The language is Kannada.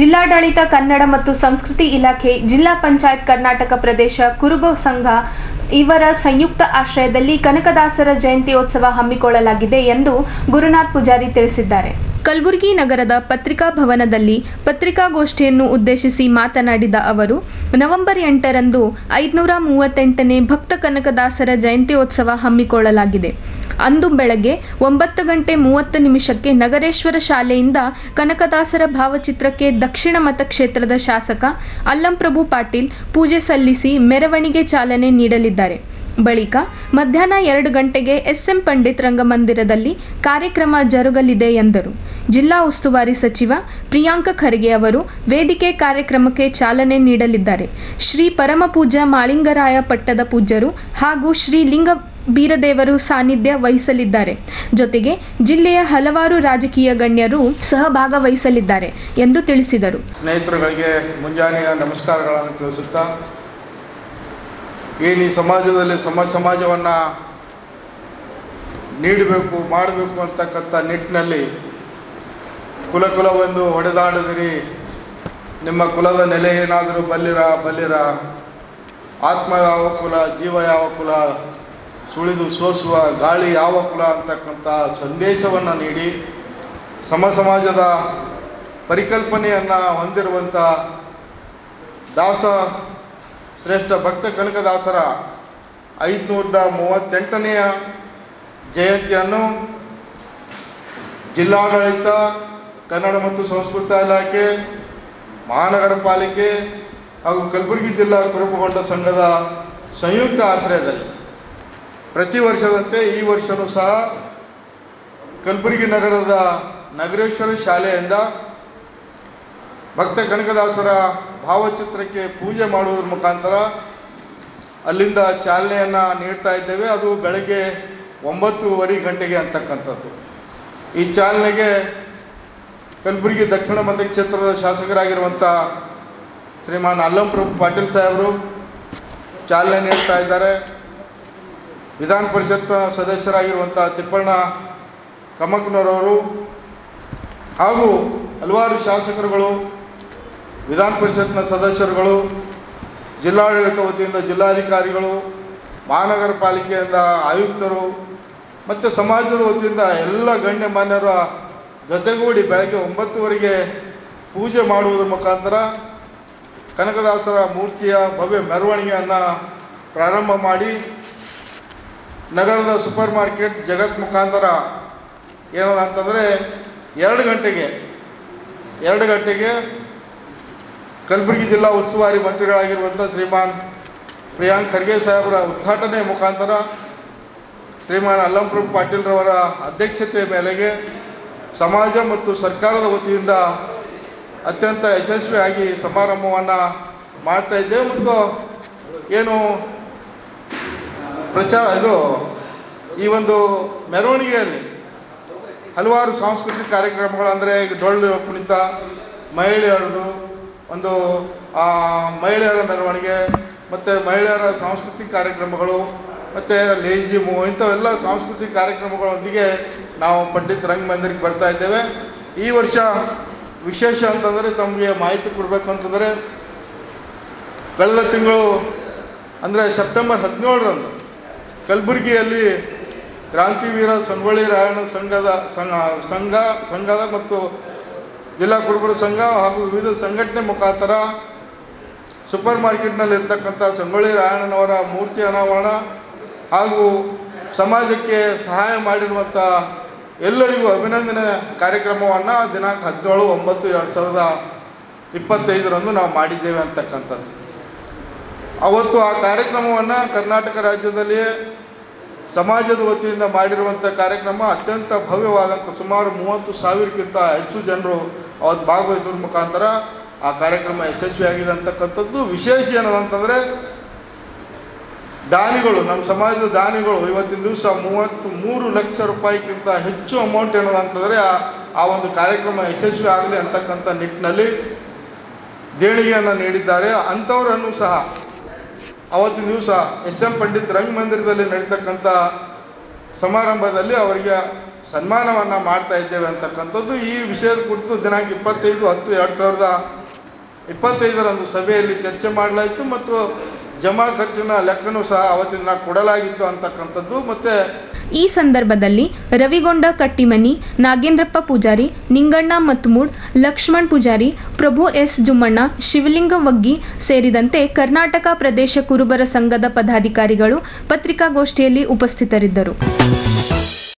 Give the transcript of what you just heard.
ಜಿಲ್ಲಾಡಳಿತ ಕನ್ನಡ ಮತ್ತು ಸಂಸ್ಕೃತಿ ಇಲಾಖೆ, ಜಿಲ್ಲಾ ಪಂಚಾಯತ್ ಕರ್ನಾಟಕ ಪ್ರದೇಶ ಕುರುಬ ಸಂಘ ಇವರ ಸಂಯುಕ್ತ ಆಶ್ರಯದಲ್ಲಿ ಕನಕದಾಸರ ಜಯಂತ್ಯೋತ್ಸವ ಹಮ್ಮಿಕೊಳ್ಳಲಾಗಿದೆ ಎಂದು ಗುರುನಾಥ್ ಪೂಜಾರಿ ತಿಳಿಸಿದ್ದಾರೆ. ಕಲಬುರಗಿ ನಗರದ ಪತ್ರಿಕಾ ಭವನದಲ್ಲಿ ಪತ್ರಿಕಾಗೋಷ್ಠಿಯನ್ನು ಉದ್ದೇಶಿಸಿ ಮಾತನಾಡಿದ ಅವರು, ನವೆಂಬರ್ 8ರಂದು 538ನೇ ಭಕ್ತ ಕನಕದಾಸರ ಜಯಂತ್ಯೋತ್ಸವ ಹಮ್ಮಿಕೊಳ್ಳಲಾಗಿದೆ. ಅಂದು ಬೆಳಗ್ಗೆ 9:30 ನಗರೇಶ್ವರ ಶಾಲೆಯಿಂದ ಕನಕದಾಸರ ಭಾವಚಿತ್ರಕ್ಕೆ ದಕ್ಷಿಣ ಮತಕ್ಷೇತ್ರದ ಶಾಸಕ ಅಲ್ಲಂಪ್ರಭು ಪಾಟೀಲ್ ಪೂಜೆ ಸಲ್ಲಿಸಿ ಮೆರವಣಿಗೆ ಚಾಲನೆ ನೀಡಲಿದ್ದಾರೆ. ಬಳಿಕ ಮಧ್ಯಾಹ್ನ 2 ಗಂಟೆಗೆ SM ಪಂಡಿತ್ ರಂಗಮಂದಿರದಲ್ಲಿ ಕಾರ್ಯಕ್ರಮ ಜರುಗಲಿದೆ ಎಂದರು. ಜಿಲ್ಲಾ ಉಸ್ತುವಾರಿ ಸಚಿವ ಪ್ರಿಯಾಂಕ ಖರ್ಗೆ ಅವರು ವೇದಿಕೆ ಕಾರ್ಯಕ್ರಮಕ್ಕೆ ಚಾಲನೆ ನೀಡಲಿದ್ದಾರೆ. ಶ್ರೀ ಪರಮಪೂಜ್ಯ ಮಾಳಿಂಗರಾಯ ಪಟ್ಟದ ಪೂಜ್ಯರು ಹಾಗೂ ಶ್ರೀ ಲಿಂಗ ಬೀರದೇವರು ಸಾನ್ನಿಧ್ಯ ವಹಿಸಲಿದ್ದಾರೆ. ಜೊತೆಗೆ ಜಿಲ್ಲೆಯ ಹಲವಾರು ರಾಜಕೀಯ ಗಣ್ಯರು ಸಹಭಾಗವಹಿಸಲಿದ್ದಾರೆ ಎಂದು ತಿಳಿಸಿದರು. ಸ್ನೇಹಿತರುಗಳಿಗೆ ಮುಂಜಾನೆಯ ನಮಸ್ಕಾರಗಳನ್ನು ತಿಳಿಸುತ್ತಾ, ಏನು ಈ ಸಮಾಜದಲ್ಲಿ ಸಮಾಜವನ್ನು ನೀಡಬೇಕು ಮಾಡಬೇಕು ಅಂತಕ್ಕಂಥ ನಿಟ್ಟಿನಲ್ಲಿ ಕುಲವೆಂದು ಹೊಡೆದಾಡದಿರಿ, ನಿಮ್ಮ ಕುಲದ ನೆಲೆ ಏನಾದರೂ ಬಲ್ಲಿರ, ಆತ್ಮ ಯಾವ ಕುಲ, ಜೀವ ಯಾವ ಕುಲ, ಸುಳಿದು ಸೋಸುವ ಗಾಳಿ ಯಾವ ಕುಲ ಅಂತಕ್ಕಂಥ ಸಂದೇಶವನ್ನು ನೀಡಿ ಸಮಾಜದ ಪರಿಕಲ್ಪನೆಯನ್ನು ಹೊಂದಿರುವಂಥ ದಾಸ ಶ್ರೇಷ್ಠ ಭಕ್ತ ಕನಕದಾಸರ 538ನೆಯ ಜಯಂತಿಯನ್ನು ಜಿಲ್ಲಾಡಳಿತ, ಕನ್ನಡ ಮತ್ತು ಸಂಸ್ಕೃತಿ ಇಲಾಖೆ, ಮಹಾನಗರ ಪಾಲಿಕೆ ಹಾಗೂ ಕಲಬುರಗಿ ಜಿಲ್ಲಾ ಕುರುಬಗೊಂಡ ಸಂಘದ ಸಂಯುಕ್ತ ಆಶ್ರಯದಲ್ಲಿ ಪ್ರತಿ ವರ್ಷದಂತೆ ಈ ವರ್ಷವೂ ಸಹ ಕಲಬುರಗಿ ನಗರದ ನಗರೇಶ್ವರ ಶಾಲೆಯಿಂದ ಭಕ್ತ ಕನಕದಾಸರ ಭಾವಚಿತ್ರಕ್ಕೆ ಪೂಜೆ ಮಾಡುವುದರ ಮುಖಾಂತರ ಅಲ್ಲಿಂದ ಚಾಲನೆಯನ್ನು ನೀಡ್ತಾ ಇದ್ದೇವೆ. ಅದು ಬೆಳಗ್ಗೆ 9:30 ಗಂಟೆಗೆ ಅಂತಕ್ಕಂಥದ್ದು. ಈ ಚಾಲನೆಗೆ ಕಲಬುರಗಿ ದಕ್ಷಿಣ ಮತಕ್ಷೇತ್ರದ ಶಾಸಕರಾಗಿರುವಂಥ ಶ್ರೀಮಾನ್ ಅಲ್ಲಂಪ್ರಭು ಪಾಟೀಲ್ ಸಾಹೇಬರು ಚಾಲನೆ ನೀಡ್ತಾ ಇದ್ದಾರೆ. ವಿಧಾನ ಪರಿಷತ್ ಸದಸ್ಯರಾಗಿರುವಂಥ ತಿಪ್ಪಣ್ಣ ಕಮಕ್ನವರವರು ಹಾಗೂ ಹಲವಾರು ಶಾಸಕರುಗಳು, ವಿಧಾನ ಪರಿಷತ್ನ ಸದಸ್ಯರುಗಳು, ಜಿಲ್ಲಾಡಳಿತ ವತಿಯಿಂದ ಜಿಲ್ಲಾಧಿಕಾರಿಗಳು, ಮಹಾನಗರ ಪಾಲಿಕೆಯಿಂದ ಆಯುಕ್ತರು ಮತ್ತು ಸಮಾಜದ ವತಿಯಿಂದ ಎಲ್ಲ ಗಣ್ಯಮಾನ್ಯರ ಜೊತೆಗೂಡಿ ಬೆಳಗ್ಗೆ 9:00 ಪೂಜೆ ಮಾಡುವುದರ ಮುಖಾಂತರ ಕನಕದಾಸರ ಮೂರ್ತಿಯ ಭವ್ಯ ಮೆರವಣಿಗೆಯನ್ನು ಪ್ರಾರಂಭ ಮಾಡಿ ನಗರದ ಸೂಪರ್ ಮಾರ್ಕೆಟ್ ಜಗತ್ ಮುಖಾಂತರ ಏನಂತಂದರೆ 2 ಗಂಟೆಗೆ ಕಲಬುರಗಿ ಜಿಲ್ಲಾ ಉಸ್ತುವಾರಿ ಮಂತ್ರಿಗಳಾಗಿರುವಂಥ ಶ್ರೀಮಾನ್ ಪ್ರಿಯಾಂಕ್ ಖರ್ಗೆ ಸಾಹೇಬರ ಉದ್ಘಾಟನೆ ಮುಖಾಂತರ ಶ್ರೀಮಾನ್ ಅಲ್ಲಂಪ್ರಭು ಪಾಟೀಲ್ರವರ ಅಧ್ಯಕ್ಷತೆ ಮೇಲೆಗೆ ಸಮಾಜ ಮತ್ತು ಸರ್ಕಾರದ ವತಿಯಿಂದ ಅತ್ಯಂತ ಯಶಸ್ವಿಯಾಗಿ ಸಮಾರಂಭವನ್ನು ಮಾಡ್ತಾ ಇದ್ದೇವೆ. ಮತ್ತು ಏನು ಈ ಒಂದು ಮೆರವಣಿಗೆಯಲ್ಲಿ ಹಲವಾರು ಸಾಂಸ್ಕೃತಿಕ ಕಾರ್ಯಕ್ರಮಗಳು, ಅಂದರೆ ಡೊಳ್ಳು ಕುಣಿತ, ಮಹಿಳೆಯರದು ಒಂದು ಮಹಿಳೆಯರ ಮೆರವಣಿಗೆ ಮತ್ತು ಮಹಿಳೆಯರ ಸಾಂಸ್ಕೃತಿಕ ಕಾರ್ಯಕ್ರಮಗಳು ಮತ್ತು ಲೇಜಿಮು ಇಂಥವೆಲ್ಲ ಸಾಂಸ್ಕೃತಿಕ ಕಾರ್ಯಕ್ರಮಗಳೊಂದಿಗೆ ನಾವು ಪಂಡಿತ್ ರಂಗಮಂದಿರಕ್ಕೆ ಬರ್ತಾ ಇದ್ದೇವೆ. ಈ ವರ್ಷ ವಿಶೇಷ ಅಂತಂದರೆ ತಮಗೆ ಮಾಹಿತಿ ಕೊಡಬೇಕು ಅಂತಂದರೆ, ಕಳೆದ ತಿಂಗಳು ಅಂದರೆ ಸೆಪ್ಟೆಂಬರ್ 17ರಂದು ಕಲಬುರಗಿಯಲ್ಲಿ ಕ್ರಾಂತಿವೀರ ಸಂಗೊಳ್ಳಿ ರಾಯಣ್ಣ ಸಂಘದ ಮತ್ತು ಜಿಲ್ಲಾ ಕುರುಬರ ಸಂಘ ಹಾಗೂ ವಿವಿಧ ಸಂಘಟನೆ ಮುಖಾಂತರ ಸೂಪರ್ ಮಾರ್ಕೆಟ್ನಲ್ಲಿರ್ತಕ್ಕಂಥ ಸಂಗೊಳ್ಳಿ ರಾಯಣ್ಣನವರ ಮೂರ್ತಿ ಅನಾವರಣ ಹಾಗೂ ಸಮಾಜಕ್ಕೆ ಸಹಾಯ ಮಾಡಿರುವಂಥ ಎಲ್ಲರಿಗೂ ಅಭಿನಂದನೆ ಕಾರ್ಯಕ್ರಮವನ್ನು ದಿನಾಂಕ 17/9/2025 ನಾವು ಮಾಡಿದ್ದೇವೆ ಅಂತಕ್ಕಂಥದ್ದು. ಅವತ್ತು ಆ ಕಾರ್ಯಕ್ರಮವನ್ನು ಕರ್ನಾಟಕ ರಾಜ್ಯದಲ್ಲಿ ಸಮಾಜದ ವತಿಯಿಂದ ಮಾಡಿರುವಂಥ ಕಾರ್ಯಕ್ರಮ ಅತ್ಯಂತ ಭವ್ಯವಾದಂಥ ಸುಮಾರು 30,000ಕ್ಕಿಂತ ಹೆಚ್ಚು ಜನರು ಅವತ್ತು ಭಾಗವಹಿಸೋದ್ರ ಮುಖಾಂತರ ಆ ಕಾರ್ಯಕ್ರಮ ಯಶಸ್ವಿಯಾಗಿದೆ ಅಂತಕ್ಕಂಥದ್ದು. ವಿಶೇಷ ಏನಂತಂದರೆ ದಾನಿಗಳು, ನಮ್ಮ ಸಮಾಜದ ದಾನಿಗಳು ಇವತ್ತಿನ ದಿವಸ 33 ಲಕ್ಷ ರೂಪಾಯಿಗಿಂತ ಹೆಚ್ಚು ಅಮೌಂಟ್ ಏನದಂತಂದರೆ ಆ ಒಂದು ಕಾರ್ಯಕ್ರಮ ಯಶಸ್ವಿ ಆಗಲಿ ಅಂತಕ್ಕಂಥ ನಿಟ್ಟಿನಲ್ಲಿ ದೇಣಿಗೆಯನ್ನು ನೀಡಿದ್ದಾರೆ. ಅಂಥವರನ್ನು ಸಹ ಅವತ್ತಿನ ದಿವಸ SM ಪಂಡಿತ್ ರಂಗಮಂದಿರದಲ್ಲಿ ನಡೀತಕ್ಕಂಥ ಸಮಾರಂಭದಲ್ಲಿ ಅವರಿಗೆ ಸನ್ಮಾನವನ್ನು ಮಾಡ್ತಾ ಇದ್ದೇವೆ ಅಂತಕ್ಕಂಥದ್ದು ಈ ವಿಷಯದ ಕುರಿತು ದಿನಾಂಕ 25/10/2025 ಸಭೆಯಲ್ಲಿ ಚರ್ಚೆ ಮಾಡಲಾಯಿತು ಮತ್ತು ಜಮಾ ಖರ್ಚಿನ ಲೆಕ್ಕನೂ ಸಹ ಅವತ್ತಿನ ಕೊಡಲಾಗಿತ್ತು ಅಂತಕ್ಕಂಥದ್ದು. ಮತ್ತು ಈ ಸಂದರ್ಭದಲ್ಲಿ ರವಿಗೊಂಡ ಕಟ್ಟಿಮನಿ, ನಾಗೇಂದ್ರಪ್ಪ ಪೂಜಾರಿ, ನಿಂಗಣ್ಣ ಮತ್ಮೂಡ್, ಲಕ್ಷ್ಮಣ್ ಪೂಜಾರಿ, ಪ್ರಭು ಎಸ್ ಜುಮ್ಮಣ್ಣ, ಶಿವಲಿಂಗ ವಗ್ಗಿ ಸೇರಿದಂತೆ ಕರ್ನಾಟಕ ಪ್ರದೇಶ ಕುರುಬರ ಸಂಘದ ಪದಾಧಿಕಾರಿಗಳು ಪತ್ರಿಕಾಗೋಷ್ಠಿಯಲ್ಲಿ ಉಪಸ್ಥಿತರಿದ್ದರು.